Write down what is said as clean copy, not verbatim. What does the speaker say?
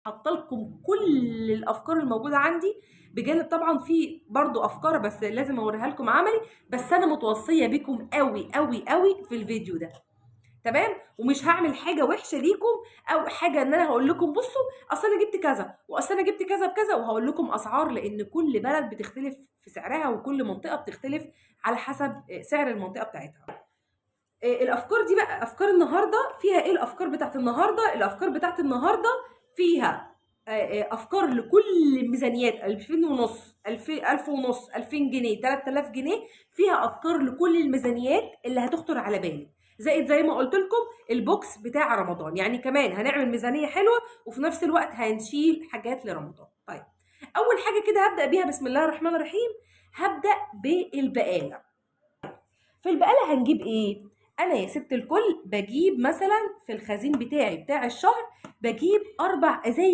حاطه لكم كل الافكار الموجوده عندي، بجانب طبعا في برضو افكار بس لازم اوريها لكم عملي، بس انا متوصيه بيكم قوي قوي قوي في الفيديو ده. تمام. ومش هعمل حاجه وحشه ليكم، او حاجه ان انا هقول لكم بصوا اصل انا جبت كذا واصل انا جبت كذا بكذا، وهقول لكم اسعار، لان كل بلد بتختلف في سعرها وكل منطقه بتختلف على حسب سعر المنطقه بتاعتها. الافكار دي بقى افكار النهارده فيها ايه؟ الافكار بتاعت النهارده، الافكار بتاعت النهارده فيها افكار لكل الميزانيات، 2000 ونص، 1000 ونص، 2000 جنيه، 3000 جنيه، فيها افكار لكل الميزانيات اللي هتخطر على بالك. زائد زي ما قلت لكم البوكس بتاع رمضان، يعني كمان هنعمل ميزانيه حلوه وفي نفس الوقت هنشيل حاجات لرمضان. طيب، اول حاجه كده هبدا بيها بسم الله الرحمن الرحيم، هبدا بالبقاله. في البقاله هنجيب ايه؟ انا يا ست الكل بجيب مثلا في الخزين بتاعي بتاع الشهر بجيب 4 ازايز